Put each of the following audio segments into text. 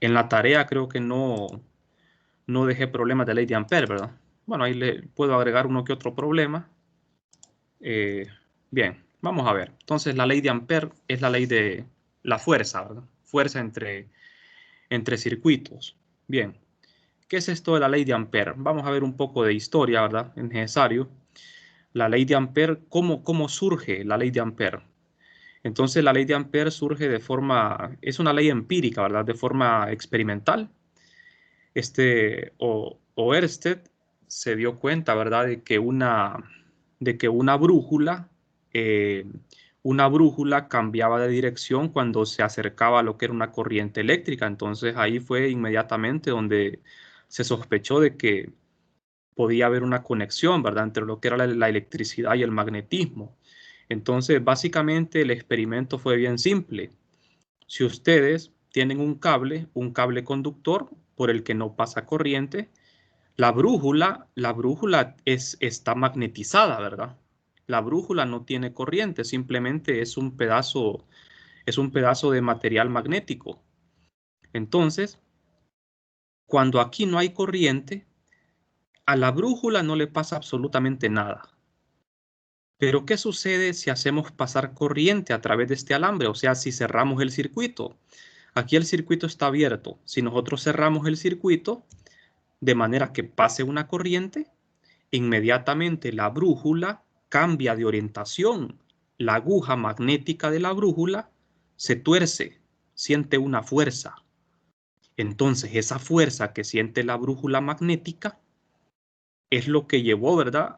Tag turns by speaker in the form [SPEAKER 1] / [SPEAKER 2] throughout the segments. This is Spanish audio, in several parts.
[SPEAKER 1] En la tarea creo que no dejé problemas de ley de Ampère, ¿verdad? Bueno, ahí le puedo agregar uno que otro problema. Bien, vamos a ver. Entonces, la ley de Ampère es la ley de la fuerza, ¿verdad? Fuerza entre circuitos. Bien, ¿qué es esto de la ley de Ampère? Vamos a ver un poco de historia, ¿verdad? Es necesario. La ley de Ampère, ¿cómo surge la ley de Ampère? Entonces, la ley de Ampère surge es una ley empírica, ¿verdad? De forma experimental. Oersted se dio cuenta, ¿verdad?, de que eh, una brújula cambiaba de dirección cuando se acercaba a lo que era una corriente eléctrica. Entonces ahí fue inmediatamente donde se sospechó de que podía haber una conexión, ¿verdad?, entre lo que era la electricidad y el magnetismo. Entonces, básicamente el experimento fue bien simple. Si ustedes tienen un cable conductor por el que no pasa corriente, la brújula está magnetizada, ¿verdad? La brújula no tiene corriente, simplemente es un pedazo de material magnético. Entonces, cuando aquí no hay corriente, a la brújula no le pasa absolutamente nada. Pero ¿qué sucede si hacemos pasar corriente a través de este alambre? O sea, si cerramos el circuito. Aquí el circuito está abierto. Si nosotros cerramos el circuito de manera que pase una corriente, inmediatamente la brújula cambia de orientación. La aguja magnética de la brújula se tuerce, siente una fuerza. Entonces, esa fuerza que siente la brújula magnética es lo que llevó, ¿verdad?,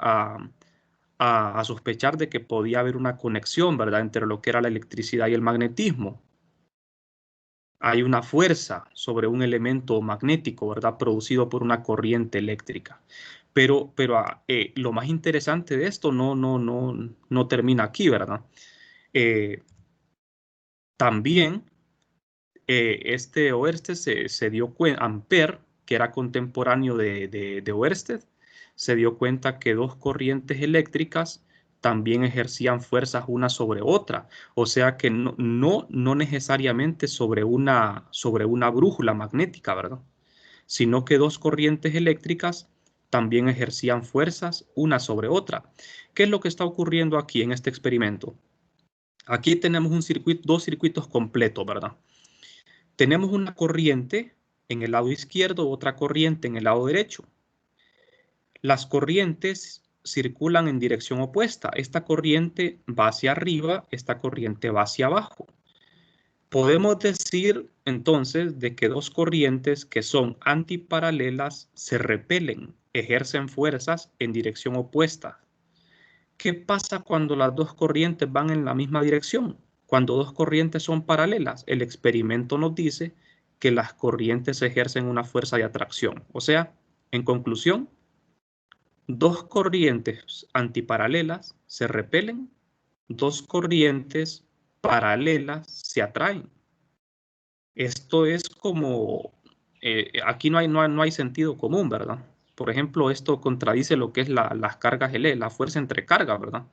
[SPEAKER 1] a sospechar de que podía haber una conexión, ¿verdad?, entre lo que era la electricidad y el magnetismo. Hay una fuerza sobre un elemento magnético, ¿verdad?, producido por una corriente eléctrica. Pero lo más interesante de esto no termina aquí, ¿verdad? Eh, También este Oersted se dio cuenta, Ampère, que era contemporáneo de Oersted, se dio cuenta que dos corrientes eléctricas también ejercían fuerzas una sobre otra, o sea que no necesariamente sobre una brújula magnética, ¿verdad?, sino que dos corrientes eléctricas también ejercían fuerzas una sobre otra. ¿Qué es lo que está ocurriendo aquí en este experimento? Aquí tenemos dos circuitos completos, ¿verdad? Tenemos una corriente en el lado izquierdo, otra corriente en el lado derecho. Las corrientes circulan en dirección opuesta. Esta corriente va hacia arriba, esta corriente va hacia abajo. Podemos decir entonces de que dos corrientes que son antiparalelas se repelen, ejercen fuerzas en dirección opuesta. ¿Qué pasa cuando las dos corrientes van en la misma dirección? Cuando dos corrientes son paralelas, el experimento nos dice que las corrientes ejercen una fuerza de atracción. O sea, en conclusión, dos corrientes antiparalelas se repelen, dos corrientes paralelas se atraen. Esto es como, aquí no hay sentido común, ¿verdad? Por ejemplo, esto contradice lo que es las cargas L, la fuerza entre cargas, ¿verdad?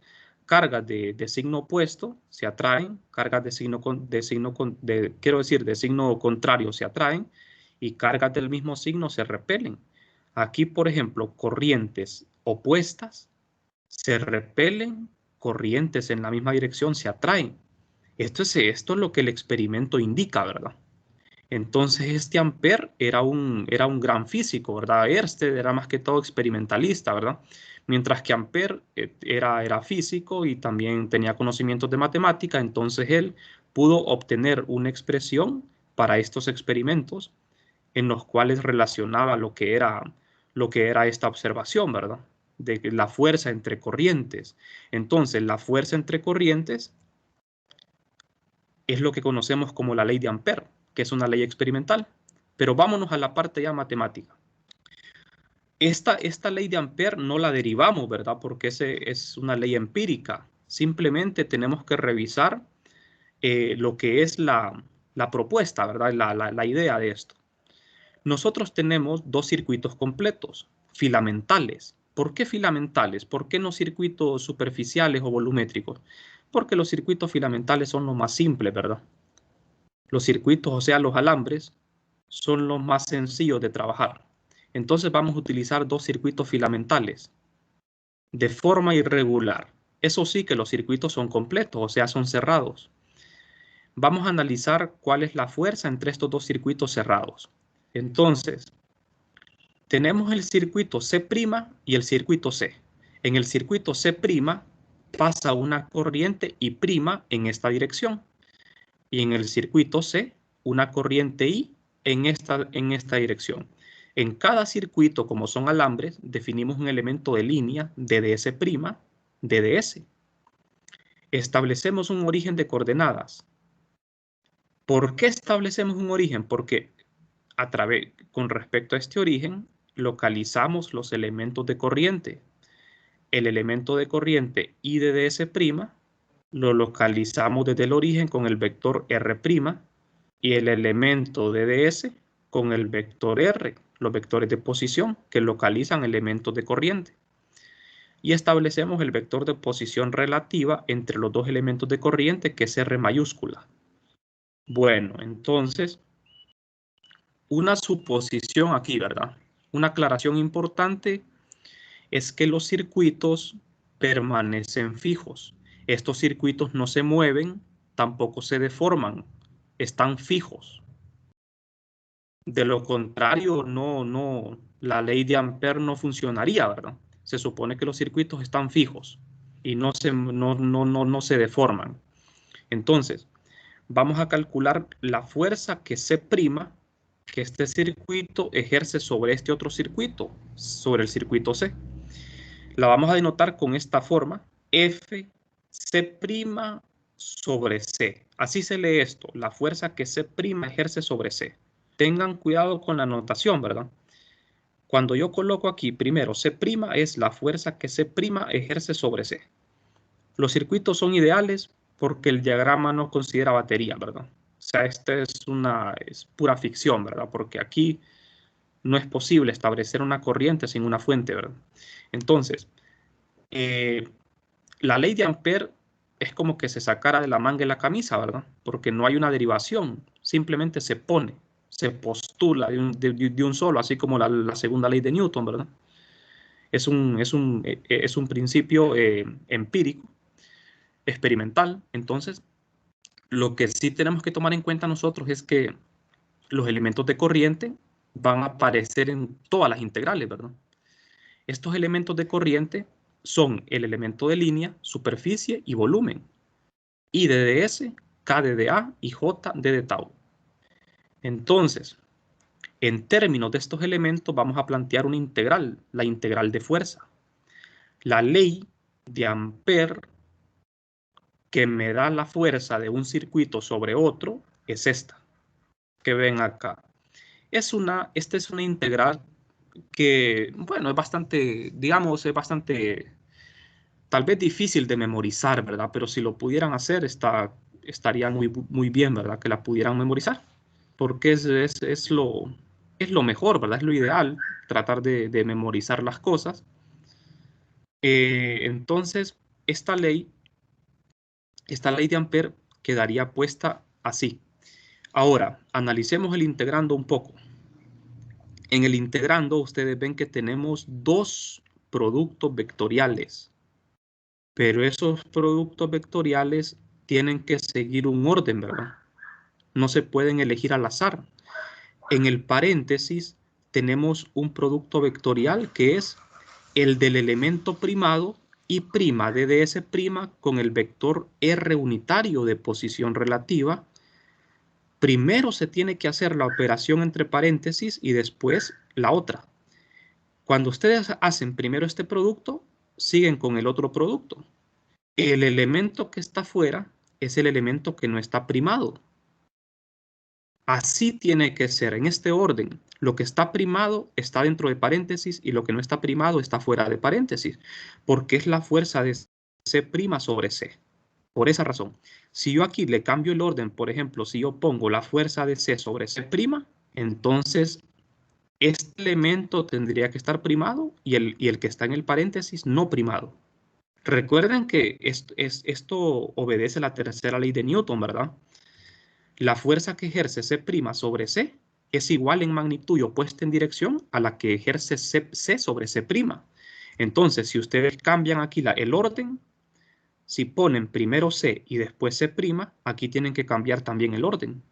[SPEAKER 1] Cargas de signo opuesto se atraen, cargas de signo contrario se atraen y cargas del mismo signo se repelen. Aquí, por ejemplo, corrientes opuestas se repelen, corrientes en la misma dirección se atraen. Esto es lo que el experimento indica, ¿verdad? Entonces, este Ampère era un gran físico, ¿verdad? Ørsted era más que todo experimentalista, ¿verdad? Mientras que Ampère era físico y también tenía conocimientos de matemática, entonces él pudo obtener una expresión para estos experimentos en los cuales relacionaba lo que era esta observación, ¿verdad? De la fuerza entre corrientes. Entonces, la fuerza entre corrientes es lo que conocemos como la ley de Ampère, que es una ley experimental. Pero vámonos a la parte ya matemática. Esta ley de Ampère no la derivamos, ¿verdad? Porque es una ley empírica. Simplemente tenemos que revisar lo que es la propuesta, ¿verdad? La idea de esto. Nosotros tenemos dos circuitos completos, filamentales. ¿Por qué filamentales? ¿Por qué no circuitos superficiales o volumétricos? Porque los circuitos filamentales son los más simples, ¿verdad? Los circuitos, o sea, los alambres, son los más sencillos de trabajar. Entonces vamos a utilizar dos circuitos filamentales de forma irregular. Eso sí que los circuitos son completos, o sea, son cerrados. Vamos a analizar cuál es la fuerza entre estos dos circuitos cerrados. Entonces, tenemos el circuito C' y el circuito C. En el circuito C' pasa una corriente I' en esta dirección. Y en el circuito C, una corriente I en esta dirección. En cada circuito, como son alambres, definimos un elemento de línea, DDS', DDS. Establecemos un origen de coordenadas. ¿Por qué establecemos un origen? Porque con respecto a este origen, localizamos los elementos de corriente. El elemento de corriente I de ds' lo localizamos desde el origen con el vector R' y el elemento de ds con el vector R, los vectores de posición que localizan elementos de corriente. Y establecemos el vector de posición relativa entre los dos elementos de corriente, que es R mayúscula. Bueno, entonces, una suposición aquí, ¿verdad? Una aclaración importante es que los circuitos permanecen fijos. Estos circuitos no se mueven, tampoco se deforman, están fijos. De lo contrario, la ley de Ampère no funcionaría, ¿verdad? Se supone que los circuitos están fijos y no se deforman. Entonces, vamos a calcular la fuerza que C', que este circuito ejerce sobre este otro circuito, sobre el circuito C. La vamos a denotar con esta forma, F C' sobre C. Así se lee esto, la fuerza que C' ejerce sobre C. Tengan cuidado con la notación, ¿verdad? Cuando yo coloco aquí, primero, C' es la fuerza que C' ejerce sobre C. Los circuitos son ideales porque el diagrama no considera batería, ¿verdad? O sea, esta es pura ficción, ¿verdad? Porque aquí no es posible establecer una corriente sin una fuente, ¿verdad? Entonces, la ley de Ampère es como que se sacara de la manga de la camisa, ¿verdad? Porque no hay una derivación, simplemente se pone, se postula de un solo, así como la segunda ley de Newton, ¿verdad? Es un principio empírico, experimental. Entonces, lo que sí tenemos que tomar en cuenta nosotros es que los elementos de corriente van a aparecer en todas las integrales, ¿verdad? Estos elementos de corriente son el elemento de línea, superficie y volumen. I de ds, K de dA y J de tau. Entonces, en términos de estos elementos vamos a plantear una integral, la integral de fuerza. La ley de Ampère que me da la fuerza de un circuito sobre otro es esta, que ven acá. Esta es una integral que, bueno, es bastante, digamos, es bastante, tal vez difícil de memorizar, ¿verdad? Pero si lo pudieran hacer, estaría muy bien, ¿verdad? Que la pudieran memorizar, porque es lo mejor, ¿verdad? Es lo ideal, tratar de memorizar las cosas. Entonces, esta ley de Ampère quedaría puesta así. Ahora, analicemos el integrando un poco. En el integrando, ustedes ven que tenemos dos productos vectoriales, pero esos productos vectoriales tienen que seguir un orden, ¿verdad? No se pueden elegir al azar. En el paréntesis tenemos un producto vectorial que es el del elemento primado I' de ds' con el vector R unitario de posición relativa. Primero se tiene que hacer la operación entre paréntesis y después la otra. Cuando ustedes hacen primero este producto, siguen con el otro producto. El elemento que está fuera es el elemento que no está primado. Así tiene que ser, en este orden. Lo que está primado está dentro de paréntesis y lo que no está primado está fuera de paréntesis, porque es la fuerza de C' sobre C. Por esa razón, si yo aquí le cambio el orden, por ejemplo, si yo pongo la fuerza de C sobre C', entonces este elemento tendría que estar primado y el que está en el paréntesis no primado. Recuerden que esto obedece a la tercera ley de Newton, ¿verdad? La fuerza que ejerce C' sobre C es igual en magnitud y opuesta en dirección a la que ejerce C sobre C'. Entonces, si ustedes cambian aquí el orden, si ponen primero C y después C', aquí tienen que cambiar también el orden.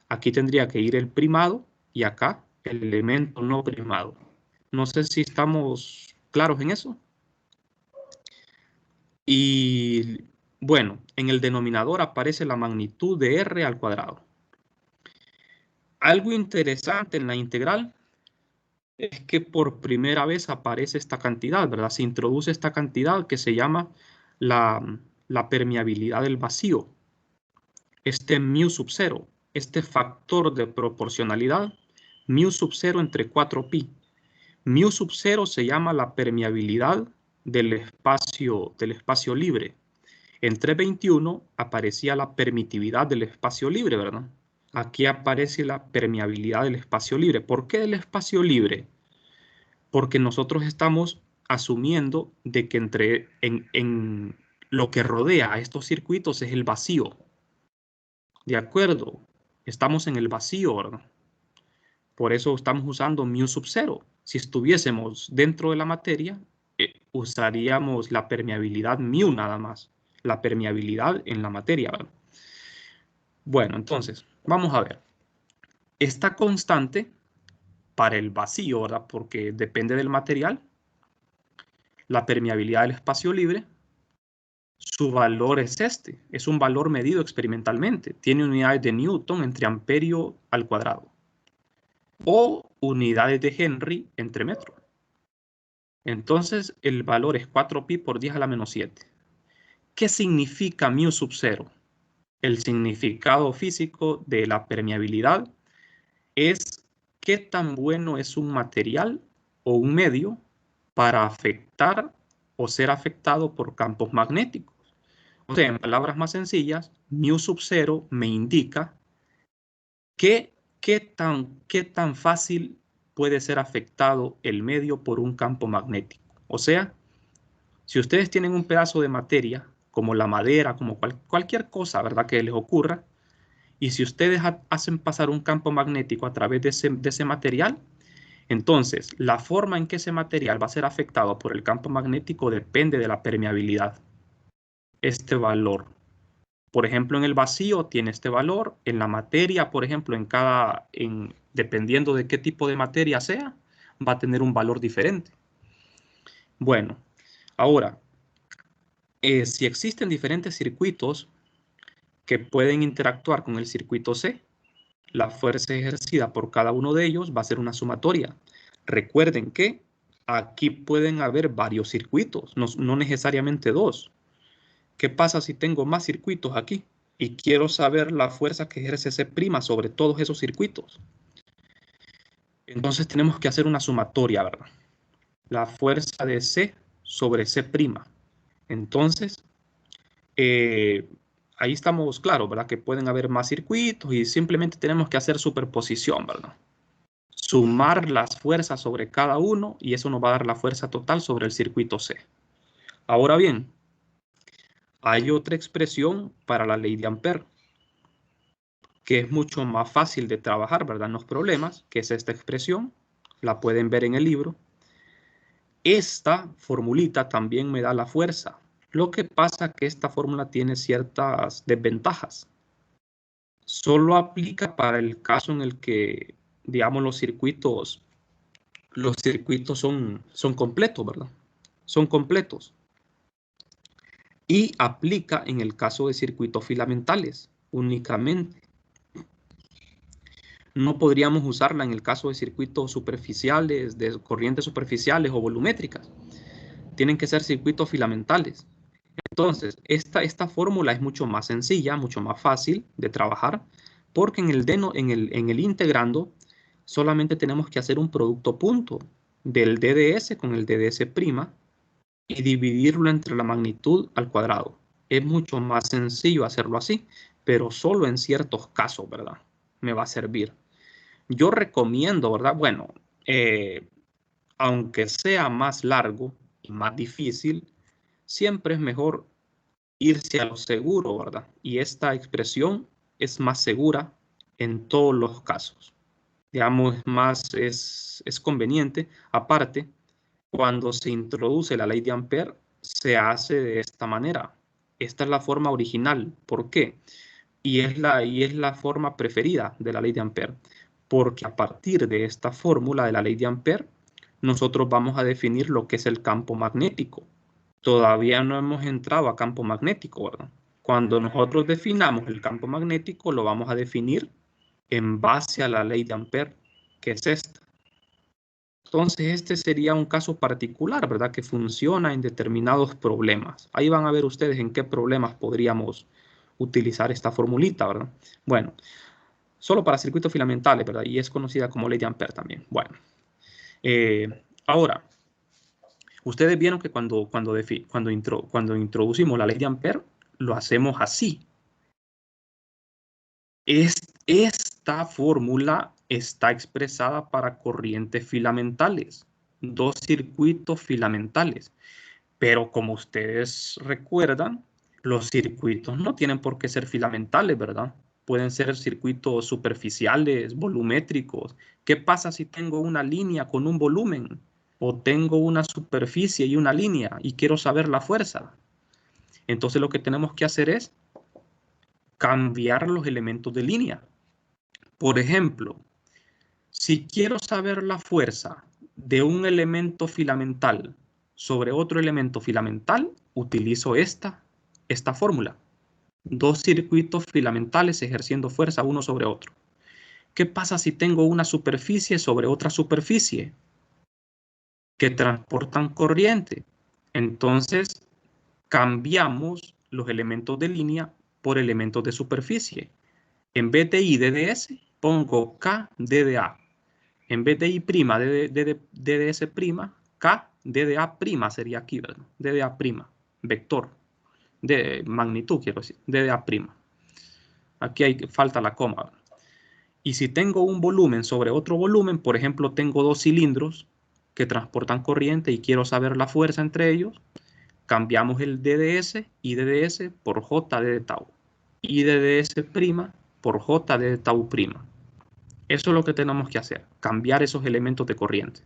[SPEAKER 1] Aquí tendría que ir el primado y acá el elemento no primado. No sé si estamos claros en eso. Y bueno, en el denominador aparece la magnitud de R al cuadrado. Algo interesante en la integral es que por primera vez aparece esta cantidad, ¿verdad? Se introduce esta cantidad que se llama la permeabilidad del vacío. Este mu sub 0, este factor de proporcionalidad, mu sub 0 entre 4pi. Mu sub 0 se llama la permeabilidad del espacio libre. En 321 aparecía la permitividad del espacio libre, ¿verdad? Aquí aparece la permeabilidad del espacio libre. ¿Por qué del espacio libre? Porque nosotros estamos asumiendo de que en lo que rodea a estos circuitos es el vacío. ¿De acuerdo? Estamos en el vacío, ¿verdad? Por eso estamos usando mu sub 0. Si estuviésemos dentro de la materia, usaríamos la permeabilidad mu nada más. La permeabilidad en la materia, ¿verdad? Bueno, entonces, vamos a ver. Esta constante para el vacío, ¿verdad? Porque depende del material, la permeabilidad del espacio libre, su valor es este. Es un valor medido experimentalmente. Tiene unidades de Newton entre amperio al cuadrado o unidades de Henry entre metro. Entonces, el valor es 4pi por 10 a la menos 7. ¿Qué significa mu sub 0? El significado físico de la permeabilidad es qué tan bueno es un material o un medio para afectar o ser afectado por campos magnéticos. O sea, en palabras más sencillas, mu sub 0 me indica qué tan fácil puede ser afectado el medio por un campo magnético. O sea, si ustedes tienen un pedazo de materia, como la madera, como cualquier cosa, ¿verdad?, que les ocurra, y si ustedes hacen pasar un campo magnético a través de ese material, entonces la forma en que ese material va a ser afectado por el campo magnético depende de la permeabilidad. Este valor. Por ejemplo, en el vacío tiene este valor, en la materia, por ejemplo, dependiendo de qué tipo de materia sea, va a tener un valor diferente. Bueno, ahora, si existen diferentes circuitos que pueden interactuar con el circuito C, la fuerza ejercida por cada uno de ellos va a ser una sumatoria. Recuerden que aquí pueden haber varios circuitos, no necesariamente dos. ¿Qué pasa si tengo más circuitos aquí? Y quiero saber la fuerza que ejerce C' sobre todos esos circuitos. Entonces tenemos que hacer una sumatoria, ¿verdad? La fuerza de C sobre C'. Entonces, ahí estamos claros, ¿verdad? Que pueden haber más circuitos y simplemente tenemos que hacer superposición, ¿verdad? Sumar las fuerzas sobre cada uno y eso nos va a dar la fuerza total sobre el circuito C. Ahora bien, hay otra expresión para la ley de Ampère que es mucho más fácil de trabajar, ¿verdad? En los problemas, que es esta expresión. La pueden ver en el libro. Esta formulita también me da la fuerza. Lo que pasa es que esta fórmula tiene ciertas desventajas. Solo aplica para el caso en el que, digamos, los circuitos son completos, ¿verdad? Son completos. Y aplica en el caso de circuitos filamentales únicamente. No podríamos usarla en el caso de circuitos superficiales, de corrientes superficiales o volumétricas. Tienen que ser circuitos filamentales. Entonces, esta fórmula es mucho más sencilla, mucho más fácil de trabajar, porque en el integrando solamente tenemos que hacer un producto punto del DDS con el DDS' y dividirlo entre la magnitud al cuadrado. Es mucho más sencillo hacerlo así, pero solo en ciertos casos, ¿verdad? Me va a servir. Yo recomiendo, ¿verdad? Bueno, aunque sea más largo y más difícil, siempre es mejor irse a lo seguro, ¿verdad? Y esta expresión es más segura en todos los casos. digamos, es conveniente. Aparte, cuando se introduce la ley de Ampère, se hace de esta manera. Esta es la forma original. ¿Por qué? Y es la forma preferida de la ley de Ampère, porque a partir de esta fórmula de la ley de Ampère, nosotros vamos a definir lo que es el campo magnético. Todavía no hemos entrado a campo magnético, ¿verdad? Cuando nosotros definamos el campo magnético, lo vamos a definir en base a la ley de Ampère, que es esta. Entonces, este sería un caso particular, ¿verdad? Que funciona en determinados problemas. Ahí van a ver ustedes en qué problemas podríamos utilizar esta formulita, ¿verdad? Bueno, solo para circuitos filamentales, ¿verdad? Y es conocida como ley de Ampère también. Bueno, ahora, ustedes vieron que cuando introducimos la ley de Ampère, lo hacemos así. Esta fórmula está expresada para corrientes filamentales, dos circuitos filamentales. Pero como ustedes recuerdan, los circuitos no tienen por qué ser filamentales, ¿verdad? Pueden ser circuitos superficiales, volumétricos. ¿Qué pasa si tengo una línea con un volumen? O tengo una superficie y una línea y quiero saber la fuerza. Entonces lo que tenemos que hacer es cambiar los elementos de línea. Por ejemplo, si quiero saber la fuerza de un elemento filamental sobre otro elemento filamental, utilizo esta fórmula. Dos circuitos filamentales ejerciendo fuerza uno sobre otro. ¿Qué pasa si tengo una superficie sobre otra superficie que transportan corriente? Entonces, cambiamos los elementos de línea por elementos de superficie. En vez de I DDS, pongo K DDA. En vez de I' DDS', K DDA' sería aquí, ¿verdad? DDA', vector, de magnitud, quiero decir, DDA'. Aquí falta la coma, ¿verdad? Y si tengo un volumen sobre otro volumen, por ejemplo, tengo dos cilindros que transportan corriente y quiero saber la fuerza entre ellos, cambiamos el DDS, I DDS por J de tau. I DDS' por J de tau'. Eso es lo que tenemos que hacer, cambiar esos elementos de corriente.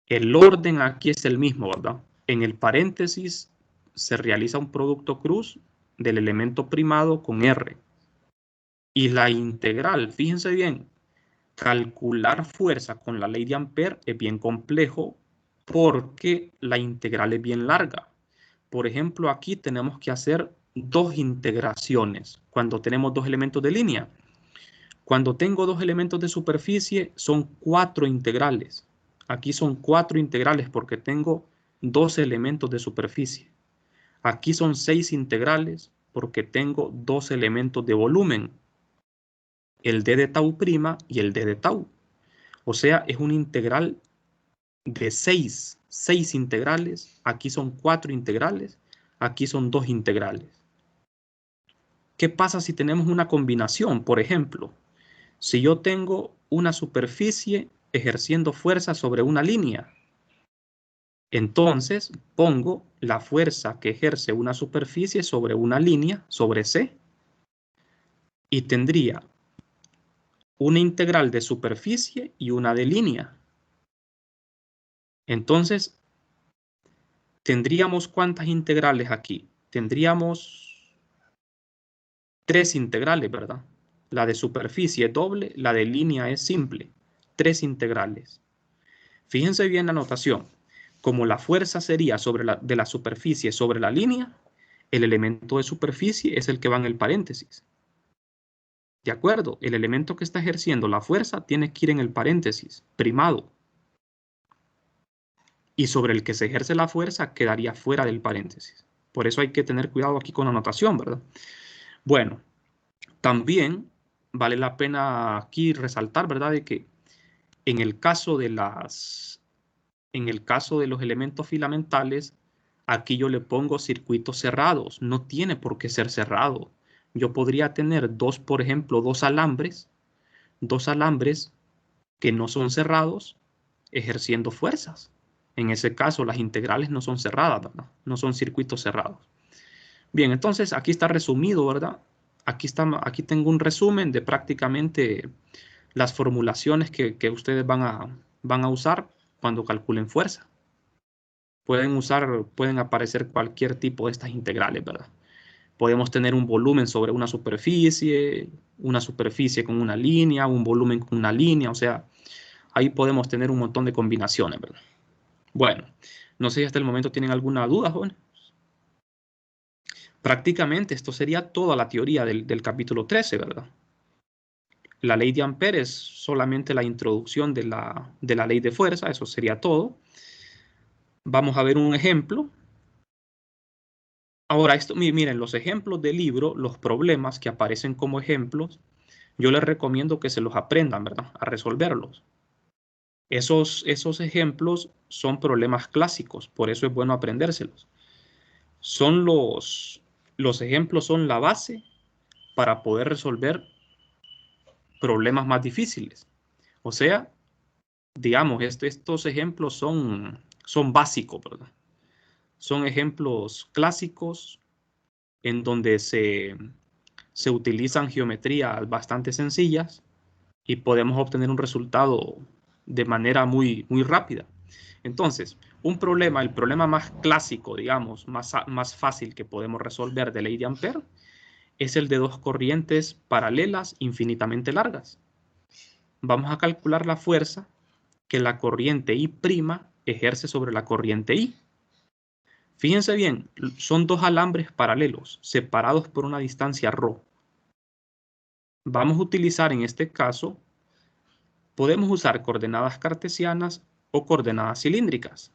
[SPEAKER 1] El orden aquí es el mismo, ¿verdad? En el paréntesis se realiza un producto cruz del elemento primado con R. Y la integral, fíjense bien, calcular fuerza con la ley de Ampère es bien complejo porque la integral es bien larga. Por ejemplo, aquí tenemos que hacer dos integraciones cuando tenemos dos elementos de línea. Cuando tengo dos elementos de superficie son 4 integrales. Aquí son 4 integrales porque tengo dos elementos de superficie. Aquí son 6 integrales porque tengo dos elementos de volumen, el d de tau' y el d de tau. O sea, es un integral de 6 integrales. Aquí son 4 integrales. Aquí son 2 integrales. ¿Qué pasa si tenemos una combinación? Por ejemplo, si yo tengo una superficie ejerciendo fuerza sobre una línea, entonces pongo la fuerza que ejerce una superficie sobre una línea, sobre C, y tendría una integral de superficie y una de línea. Entonces, tendríamos ¿cuántas integrales aquí? Tendríamos 3 integrales, ¿verdad? La de superficie es doble, la de línea es simple. 3 integrales. Fíjense bien la notación. Como la fuerza sería de la superficie sobre la línea, el elemento de superficie es el que va en el paréntesis. ¿De acuerdo? El elemento que está ejerciendo la fuerza tiene que ir en el paréntesis, primado. Y sobre el que se ejerce la fuerza quedaría fuera del paréntesis. Por eso hay que tener cuidado aquí con la notación, ¿verdad? Bueno, también vale la pena aquí resaltar, ¿verdad? De que en el caso de los elementos filamentales, aquí yo le pongo circuitos cerrados. No tiene por qué ser cerrado. Yo podría tener por ejemplo, dos alambres que no son cerrados ejerciendo fuerzas. En ese caso, las integrales no son cerradas, ¿verdad? No son circuitos cerrados. Bien, entonces aquí está resumido, ¿verdad? Aquí tengo un resumen de prácticamente las formulaciones que ustedes van a usar cuando calculen fuerza. Pueden aparecer cualquier tipo de estas integrales, ¿verdad? Podemos tener un volumen sobre una superficie con una línea, un volumen con una línea, o sea, ahí podemos tener un montón de combinaciones, ¿verdad? Bueno, no sé si hasta el momento tienen alguna duda, jóvenes. Prácticamente esto sería toda la teoría del capítulo 13, ¿verdad? La ley de Ampère es solamente la introducción de la ley de fuerza, eso sería todo. Vamos a ver un ejemplo. Ahora, miren, los ejemplos del libro, los problemas que aparecen como ejemplos, yo les recomiendo que se los aprendan, ¿verdad? A resolverlos. Esos ejemplos son problemas clásicos, por eso es bueno aprendérselos. Los ejemplos son la base para poder resolver problemas más difíciles. O sea, digamos, estos ejemplos son básicos, ¿verdad? Son ejemplos clásicos en donde se utilizan geometrías bastante sencillas y podemos obtener un resultado de manera muy, muy rápida. Entonces, el problema más clásico, digamos, más fácil que podemos resolver de ley de Ampère es el de dos corrientes paralelas infinitamente largas. Vamos a calcular la fuerza que la corriente I' ejerce sobre la corriente I. Fíjense bien, son dos alambres paralelos, separados por una distancia ρ. Vamos a utilizar en este caso, podemos usar coordenadas cartesianas o coordenadas cilíndricas.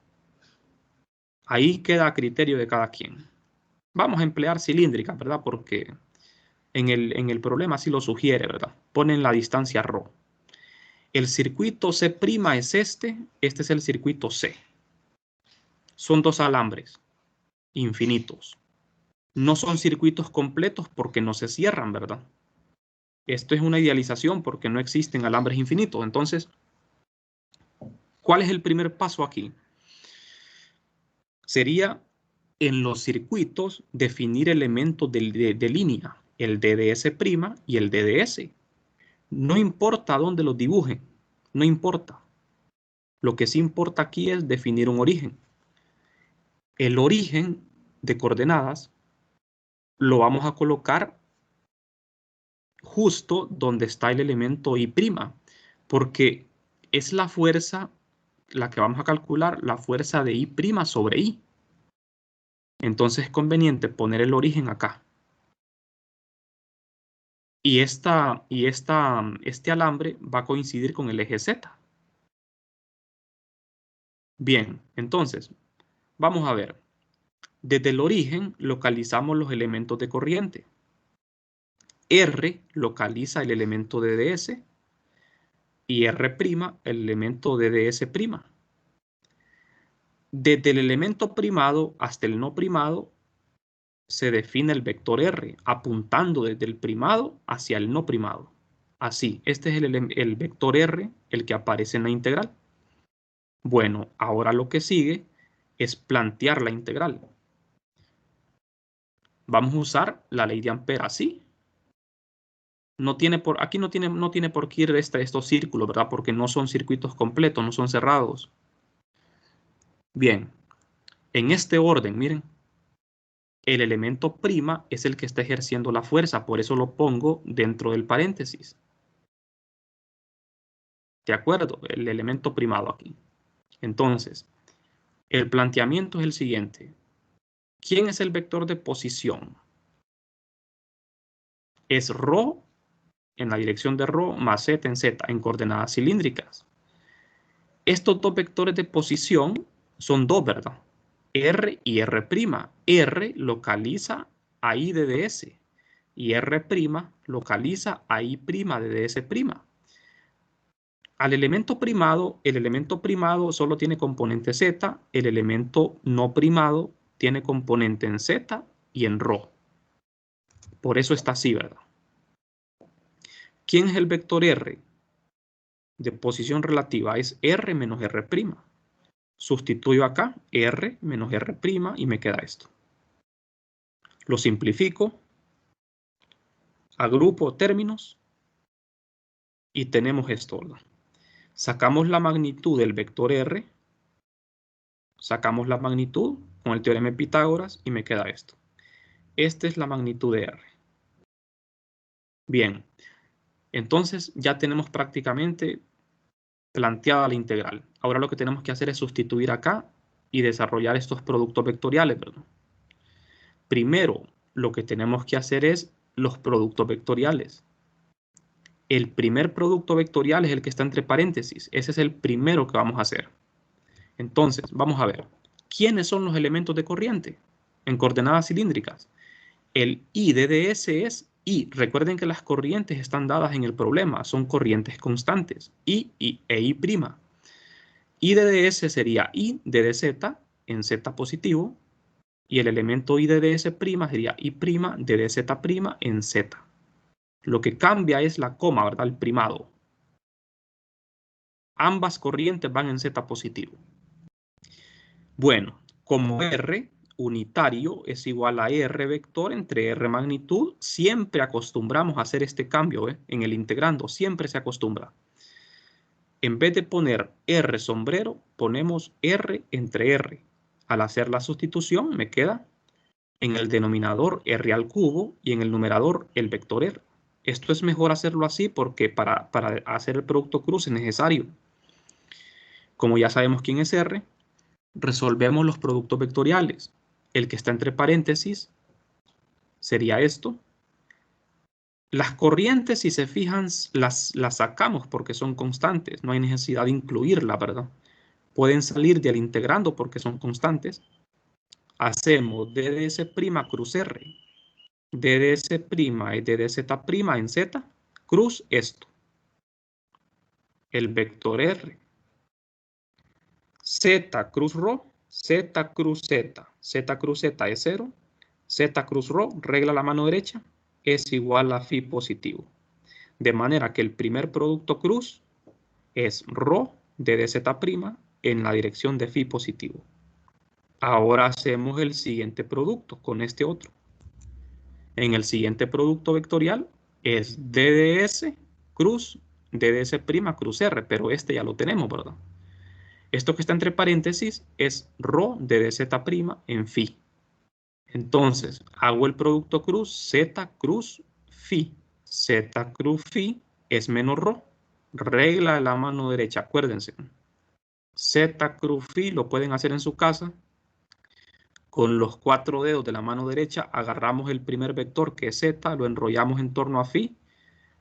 [SPEAKER 1] Ahí queda a criterio de cada quien. Vamos a emplear cilíndricas, ¿verdad? Porque en el problema sí lo sugiere, ¿verdad? Ponen la distancia ρ. El circuito C' es este es el circuito C. Son dos alambres infinitos. No son circuitos completos porque no se cierran, ¿verdad? Esto es una idealización porque no existen alambres infinitos. Entonces, ¿cuál es el primer paso aquí? Sería en los circuitos definir elementos de línea, el DDS' y el DDS. No importa dónde los dibujen, no importa. Lo que sí importa aquí es definir un origen. El origen de coordenadas lo vamos a colocar justo donde está el elemento I', porque es la fuerza, la que vamos a calcular, la fuerza de I' sobre I. Entonces es conveniente poner el origen acá. Y este alambre va a coincidir con el eje Z. Bien, entonces, vamos a ver. Desde el origen localizamos los elementos de corriente. R localiza el elemento de ds y R' el elemento de ds'. Desde el elemento primado hasta el no primado se define el vector R, apuntando desde el primado hacia el no primado. Así, este es el vector R, el que aparece en la integral. Bueno, ahora lo que sigue es plantear la integral. Vamos a usar la ley de Ampère así. Aquí no tiene por qué ir estos círculos, ¿verdad? Porque no son circuitos completos, no son cerrados. Bien, en este orden, miren, el elemento prima es el que está ejerciendo la fuerza, por eso lo pongo dentro del paréntesis. ¿De acuerdo? El elemento primado aquí. Entonces, el planteamiento es el siguiente. ¿Quién es el vector de posición? Es ρ en la dirección de ρ más z en z en coordenadas cilíndricas. Estos dos vectores de posición son dos, ¿verdad? R y R'. R localiza a I de ds y R' localiza a I' de ds'. Al elemento primado, el elemento primado solo tiene componente z, el elemento no primado tiene componente en z y en ρ. Por eso está así, ¿verdad? ¿Quién es el vector R? De posición relativa es R menos R'. Sustituyo acá R menos R' y me queda esto. Lo simplifico, agrupo términos y tenemos esto, ¿verdad? Sacamos la magnitud del vector R, sacamos la magnitud con el teorema de Pitágoras y me queda esto. Esta es la magnitud de R. Bien, entonces ya tenemos prácticamente planteada la integral. Ahora lo que tenemos que hacer es sustituir acá y desarrollar estos productos vectoriales, ¿verdad? Primero, lo que tenemos que hacer es los productos vectoriales. El primer producto vectorial es el que está entre paréntesis. Ese es el primero que vamos a hacer. Entonces, vamos a ver. ¿Quiénes son los elementos de corriente en coordenadas cilíndricas? El I de ds es I. Recuerden que las corrientes están dadas en el problema. Son corrientes constantes. I e I'. I de ds sería I de dz en z positivo. Y el elemento I de ds' sería I' de dz' en z. Lo que cambia es la coma, ¿verdad? El primado. Ambas corrientes van en z positivo. Bueno, como R unitario es igual a R vector entre R magnitud, siempre acostumbramos a hacer este cambio, en el integrando, siempre se acostumbra. En vez de poner R sombrero, ponemos R entre R. Al hacer la sustitución me queda en el denominador R al cubo y en el numerador el vector R. Esto es mejor hacerlo así porque para hacer el producto cruz es necesario. Como ya sabemos quién es R, resolvemos los productos vectoriales. El que está entre paréntesis sería esto. Las corrientes, si se fijan, las sacamos porque son constantes. No hay necesidad de incluirlas, ¿verdad? Pueden salir del integrando porque son constantes. Hacemos dds' cruz R. dds' es dz' en z, cruz esto. El vector R. Z cruz ρ, Z cruz Z. Z cruz Z es 0. Z cruz ρ, regla la mano derecha, es igual a phi positivo. De manera que el primer producto cruz es ρ de dz' en la dirección de phi positivo. Ahora hacemos el siguiente producto con este otro. En el siguiente producto vectorial es dds cruz dds' cruz R, pero este ya lo tenemos, ¿verdad? Esto que está entre paréntesis es ρ de dz' en phi. Entonces, hago el producto cruz z cruz phi. Z cruz phi es menos ρ. Regla de la mano derecha, acuérdense. Z cruz phi lo pueden hacer en su casa. Con los 4 dedos de la mano derecha agarramos el primer vector que es z, lo enrollamos en torno a phi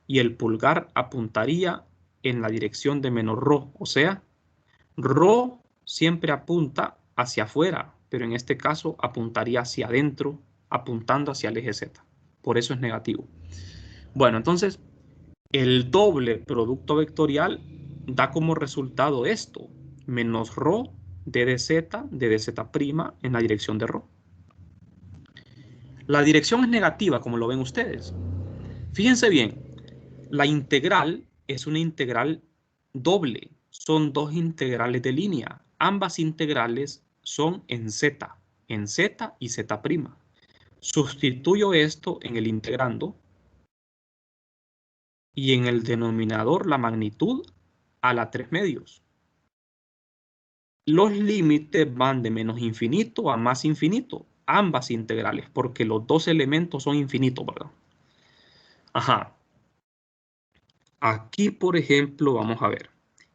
[SPEAKER 1] y el pulgar apuntaría en la dirección de menos ρ, o sea, ρ siempre apunta hacia afuera, pero en este caso apuntaría hacia adentro, apuntando hacia el eje Z. Por eso es negativo. Bueno, entonces, el doble producto vectorial da como resultado esto, menos ρ de dz' en la dirección de ρ. La dirección es negativa, como lo ven ustedes. Fíjense bien, la integral es una integral doble. Son dos integrales de línea. Ambas integrales son en z y z'. Sustituyo esto en el integrando y en el denominador la magnitud a la 3/2. Los límites van de menos infinito a más infinito. Ambas integrales, porque los dos elementos son infinitos, ¿verdad? Ajá. Aquí, por ejemplo, vamos a ver.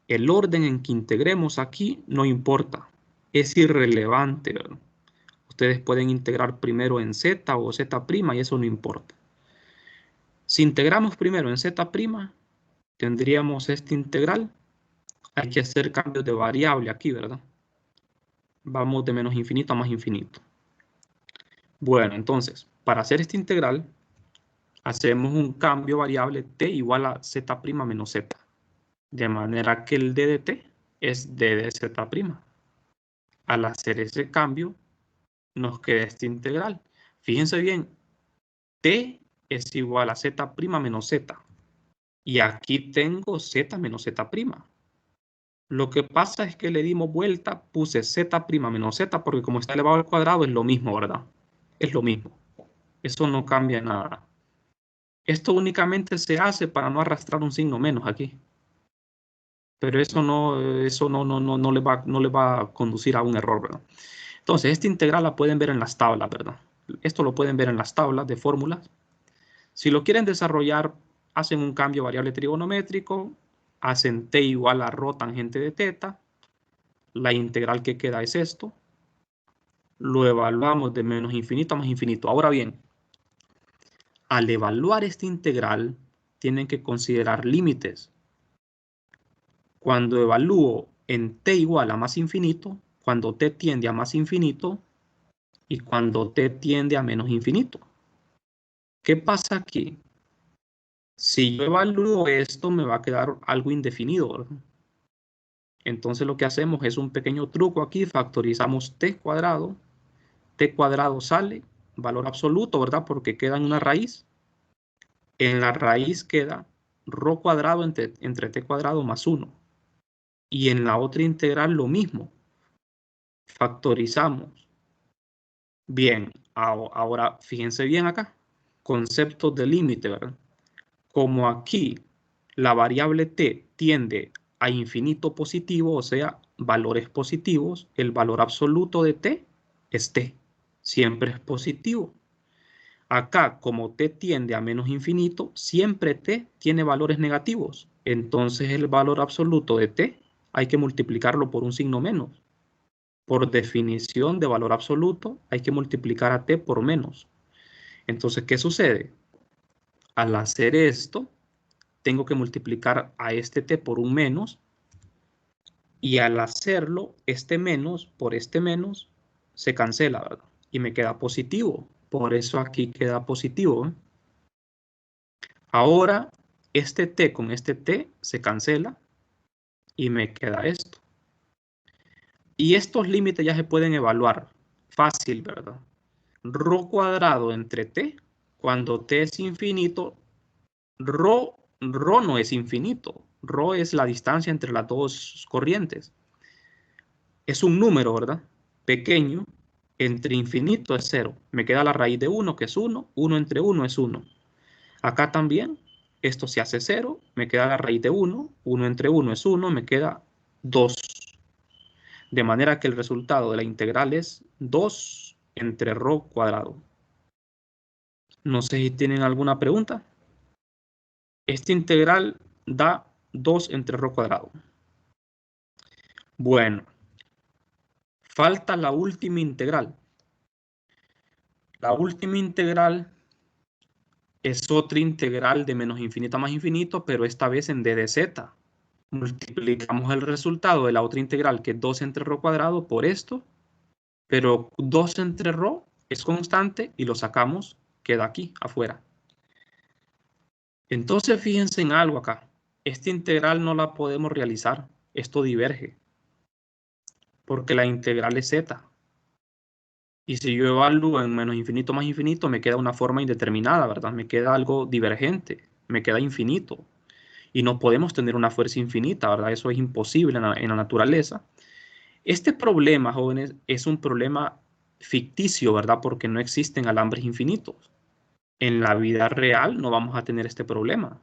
[SPEAKER 1] El orden en que integremos aquí no importa. Es irrelevante, ¿verdad? Ustedes pueden integrar primero en z o z' y eso no importa. Si integramos primero en z', tendríamos esta integral. Hay que hacer cambios de variable aquí, ¿verdad? Vamos de menos infinito a más infinito. Bueno, entonces, para hacer esta integral, hacemos un cambio variable t igual a z' menos z. De manera que el d de t es d de z'. Al hacer ese cambio, nos queda esta integral. Fíjense bien, t es igual a z' menos z. Y aquí tengo z menos z'. Lo que pasa es que le dimos vuelta, puse z' menos z, porque como está elevado al cuadrado es lo mismo, ¿verdad? Es lo mismo. Eso no cambia nada. Esto únicamente se hace para no arrastrar un signo menos aquí. Pero eso no le va a conducir a un error, ¿verdad? Entonces, esta integral la pueden ver en las tablas, ¿verdad? Esto lo pueden ver en las tablas de fórmulas. Si lo quieren desarrollar, hacen un cambio variable trigonométrico, hacen t igual a rho tangente de teta. La integral que queda es esto. Lo evaluamos de menos infinito a más infinito. Ahora bien, al evaluar esta integral, tienen que considerar límites. Cuando evalúo en t igual a más infinito, cuando t tiende a más infinito y cuando t tiende a menos infinito. ¿Qué pasa aquí? Si yo evalúo esto, me va a quedar algo indefinido, ¿verdad? Entonces lo que hacemos es un pequeño truco aquí, factorizamos t cuadrado sale, valor absoluto, ¿verdad? Porque queda en una raíz. En la raíz queda rho cuadrado entre t cuadrado más 1. Y en la otra integral lo mismo, factorizamos. Bien, ahora fíjense bien acá, conceptos de límite, ¿verdad? Como aquí la variable t tiende a infinito positivo, o sea, valores positivos, el valor absoluto de t es t, siempre es positivo. Acá, como t tiende a menos infinito, siempre t tiene valores negativos. Entonces el valor absoluto de t hay que multiplicarlo por un signo menos. Por definición de valor absoluto, hay que multiplicar a t por menos. Entonces, ¿qué sucede? Al hacer esto, tengo que multiplicar a este t por un menos, y al hacerlo, este menos por este menos se cancela, ¿verdad? Y me queda positivo. Por eso aquí queda positivo, ¿eh? Ahora, este t con este t se cancela y me queda esto. Y estos límites ya se pueden evaluar. Fácil, ¿verdad? Rho cuadrado entre t, cuando t es infinito, rho no es infinito. Rho es la distancia entre las dos corrientes. Es un número, ¿verdad? Pequeño. Entre infinito es 0. Me queda la raíz de 1, que es 1. 1 entre 1 es 1. Acá también, esto se hace 0. Me queda la raíz de 1. 1 entre 1 es 1. Me queda 2. De manera que el resultado de la integral es 2 entre rho cuadrado. No sé si tienen alguna pregunta. Esta integral da 2 entre rho cuadrado. Bueno, falta la última integral. La última integral es otra integral de menos infinito a más infinito, pero esta vez en d de z. Multiplicamos el resultado de la otra integral, que es 2 entre rho cuadrado, por esto, pero 2 entre rho es constante y lo sacamos, queda aquí, afuera. Entonces fíjense en algo acá. Esta integral no la podemos realizar. Esto diverge, porque la integral es z. Y si yo evalúo en menos infinito más infinito, me queda una forma indeterminada, ¿verdad? Me queda algo divergente, me queda infinito. Y no podemos tener una fuerza infinita, ¿verdad? Eso es imposible en la naturaleza. Este problema, jóvenes, es un problema ficticio, ¿verdad? Porque no existen alambres infinitos. En la vida real no vamos a tener este problema.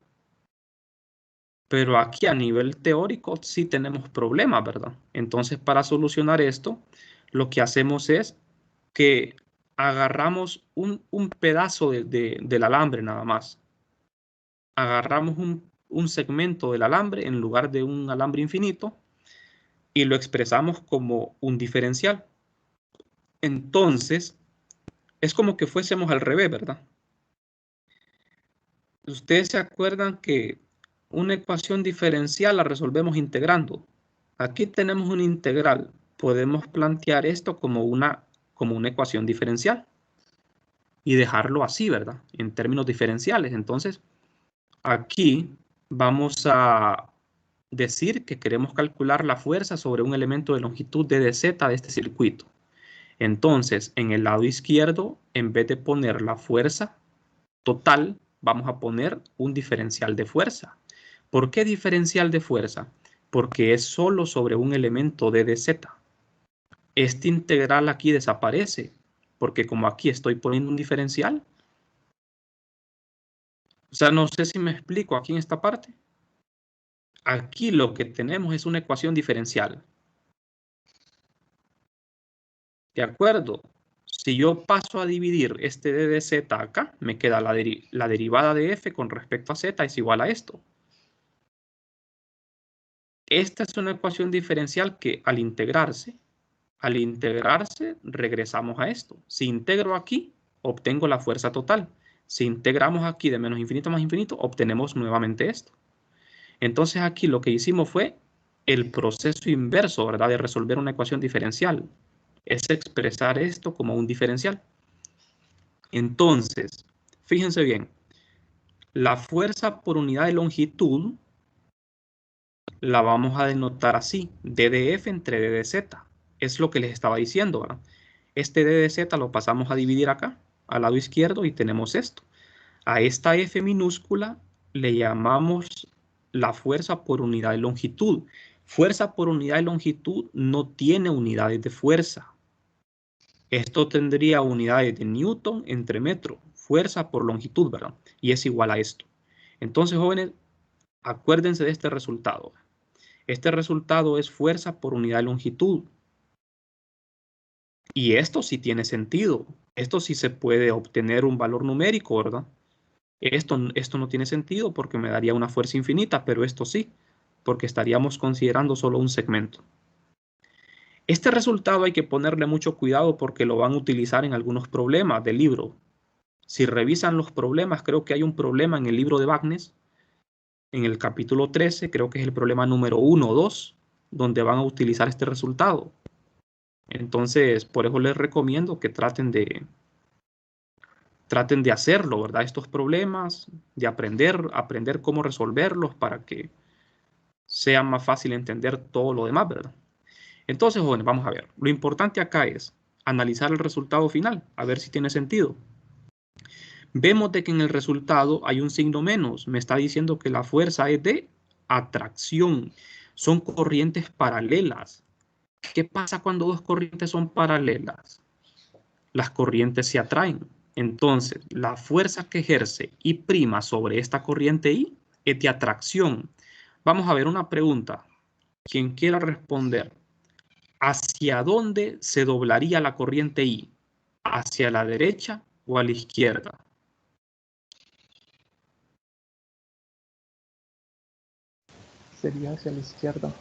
[SPEAKER 1] Pero aquí a nivel teórico sí tenemos problemas, ¿verdad? Entonces, para solucionar esto, lo que hacemos es que agarramos un pedazo del alambre nada más. Agarramos un segmento del alambre en lugar de un alambre infinito y lo expresamos como un diferencial. Entonces, es como que fuésemos al revés, ¿verdad? Ustedes se acuerdan que una ecuación diferencial la resolvemos integrando. Aquí tenemos una integral. Podemos plantear esto como una ecuación diferencial y dejarlo así, ¿verdad? En términos diferenciales. Entonces, aquí vamos a decir que queremos calcular la fuerza sobre un elemento de longitud d de z de este circuito. Entonces, en el lado izquierdo, en vez de poner la fuerza total, vamos a poner un diferencial de fuerza. ¿Por qué diferencial de fuerza? Porque es solo sobre un elemento d de z. Este integral aquí desaparece, porque como aquí estoy poniendo un diferencial, O sea, no sé si me explico aquí en esta parte. Aquí lo que tenemos es una ecuación diferencial. ¿De acuerdo? Si yo paso a dividir este d de z acá, me queda la derivada de f con respecto a z es igual a esto. Esta es una ecuación diferencial que al integrarse, regresamos a esto. Si integro aquí, obtengo la fuerza total. Si integramos aquí de menos infinito a más infinito, obtenemos nuevamente esto. Entonces aquí lo que hicimos fue el proceso inverso, ¿verdad? De resolver una ecuación diferencial. Es expresar esto como un diferencial. Entonces, fíjense bien, la fuerza por unidad de longitud la vamos a denotar así, d de f entre d de z. Es lo que les estaba diciendo, ¿verdad? Este d de z lo pasamos a dividir acá, al lado izquierdo, y tenemos esto. A esta f minúscula le llamamos la fuerza por unidad de longitud. Fuerza por unidad de longitud no tiene unidades de fuerza. Esto tendría unidades de Newton entre metro, fuerza por longitud, ¿verdad? Y es igual a esto. Entonces, jóvenes, acuérdense de este resultado. Este resultado es fuerza por unidad de longitud. Y esto sí tiene sentido. Esto sí se puede obtener un valor numérico, ¿verdad? Esto no tiene sentido porque me daría una fuerza infinita, pero esto sí, porque estaríamos considerando solo un segmento. Este resultado hay que ponerle mucho cuidado porque lo van a utilizar en algunos problemas del libro. Si revisan los problemas, creo que hay un problema en el libro de Bagnes, en el capítulo 13, creo que es el problema número 1 o 2, donde van a utilizar este resultado. Entonces, por eso les recomiendo que traten de hacerlo, ¿verdad? Estos problemas, de aprender cómo resolverlos para que sea más fácil entender todo lo demás, ¿verdad? Entonces, jóvenes, vamos a ver. Lo importante acá es analizar el resultado final, a ver si tiene sentido. Vemos de que en el resultado hay un signo menos. Me está diciendo que la fuerza es de atracción. Son corrientes paralelas. ¿Qué pasa cuando dos corrientes son paralelas? Las corrientes se atraen. Entonces, la fuerza que ejerce I' sobre esta corriente I es de atracción. Vamos a ver una pregunta. Quien quiera responder, ¿hacia dónde se doblaría la corriente I? ¿Hacia la derecha o a la izquierda?
[SPEAKER 2] Sería hacia la izquierda.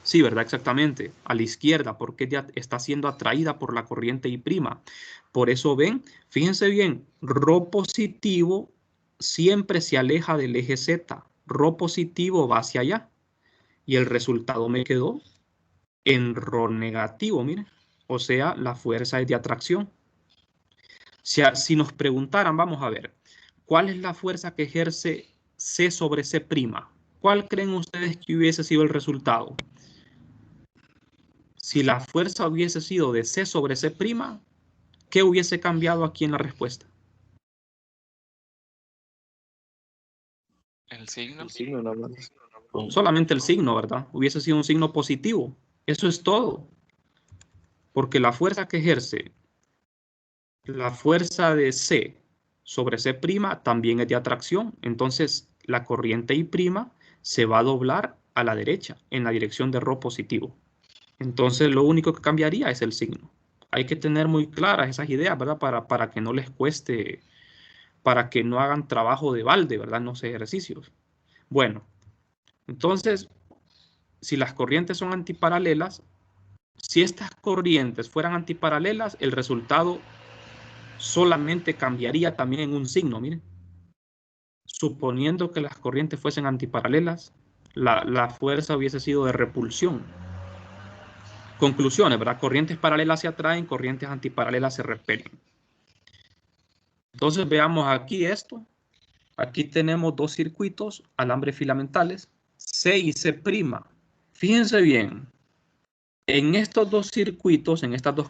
[SPEAKER 1] Sí, ¿verdad? Exactamente. A la izquierda, porque está siendo atraída por la corriente I'. Por eso ven, fíjense bien, Rho positivo siempre se aleja del eje Z. Rho positivo va hacia allá. Y el resultado me quedó en Rho negativo, miren. O sea, la fuerza es de atracción. Si nos preguntaran, vamos a ver, ¿cuál es la fuerza que ejerce C sobre C'? ¿Cuál creen ustedes que hubiese sido el resultado? Si la fuerza hubiese sido de C sobre C', ¿qué hubiese cambiado aquí en la respuesta?
[SPEAKER 3] El signo.
[SPEAKER 2] El signo nomás.
[SPEAKER 1] Solamente el signo, ¿verdad? Hubiese sido un signo positivo. Eso es todo. Porque la fuerza que ejerce la fuerza de C sobre C' también es de atracción. Entonces, la corriente I' se va a doblar a la derecha, en la dirección de Rho positivo. Entonces, lo único que cambiaría es el signo. Hay que tener muy claras esas ideas, ¿verdad? Para que no les cueste, para que no hagan trabajo de balde, ¿verdad? En los ejercicios. Bueno, entonces, si las corrientes son antiparalelas, si estas corrientes fueran antiparalelas, el resultado solamente cambiaría también en un signo, miren. Suponiendo que las corrientes fuesen antiparalelas, la fuerza hubiese sido de repulsión. Conclusiones, ¿verdad? Corrientes paralelas se atraen, corrientes antiparalelas se repelen. Entonces veamos aquí esto. Aquí tenemos dos circuitos, alambres filamentales, C y C'. Fíjense bien, en estos dos circuitos, en estas dos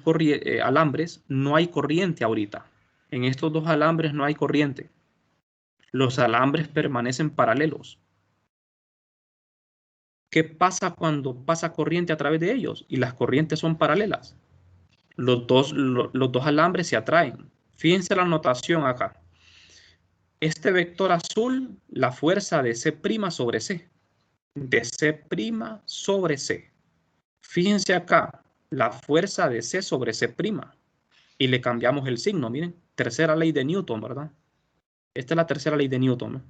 [SPEAKER 1] alambres, no hay corriente ahorita. En estos dos alambres no hay corriente. Los alambres permanecen paralelos. ¿Qué pasa cuando pasa corriente a través de ellos? Y las corrientes son paralelas. Los dos alambres se atraen. Fíjense la notación acá. Este vector azul, la fuerza de C' sobre C. De C' sobre C. Fíjense acá, la fuerza de C sobre C'. Y le cambiamos el signo, miren. Tercera ley de Newton, ¿verdad? Esta es la tercera ley de Newton, ¿no?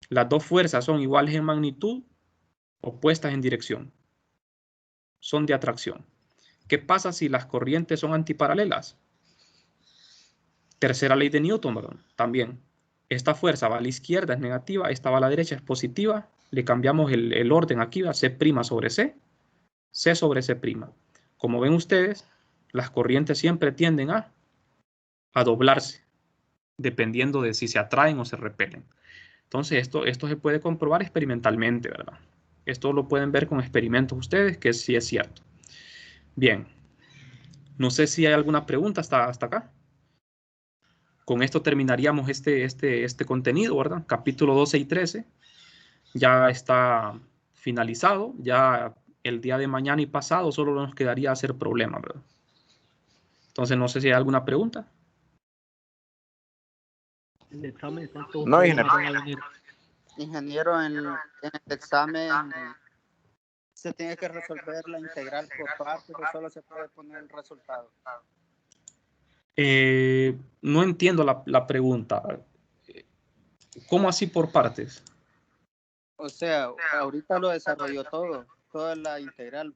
[SPEAKER 1] Las dos fuerzas son iguales en magnitud, opuestas en dirección. Son de atracción. ¿Qué pasa si las corrientes son antiparalelas? Tercera ley de Newton, ¿verdad? También. Esta fuerza va a la izquierda, es negativa. Esta va a la derecha, es positiva. Le cambiamos el orden aquí, va C' sobre C. C sobre C'. Como ven ustedes, las corrientes siempre tienden a doblarse, dependiendo de si se atraen o se repelen. Entonces, esto se puede comprobar experimentalmente, ¿verdad? Esto lo pueden ver con experimentos ustedes, que sí es cierto. Bien. No sé si hay alguna pregunta hasta acá. Con esto terminaríamos este contenido, ¿verdad? Capítulo 12 y 13 ya está finalizado. Ya el día de mañana y pasado solo nos quedaría hacer problemas, ¿verdad? Entonces, no sé si hay alguna pregunta.
[SPEAKER 3] El examen, ¿cuántos
[SPEAKER 4] No,
[SPEAKER 3] van a venir?
[SPEAKER 5] Ingeniero, en el examen se tiene que resolver la integral por partes o solo se puede poner el resultado.
[SPEAKER 1] No entiendo la pregunta. ¿Cómo así por partes?
[SPEAKER 5] O sea, ahorita lo desarrolló toda la integral,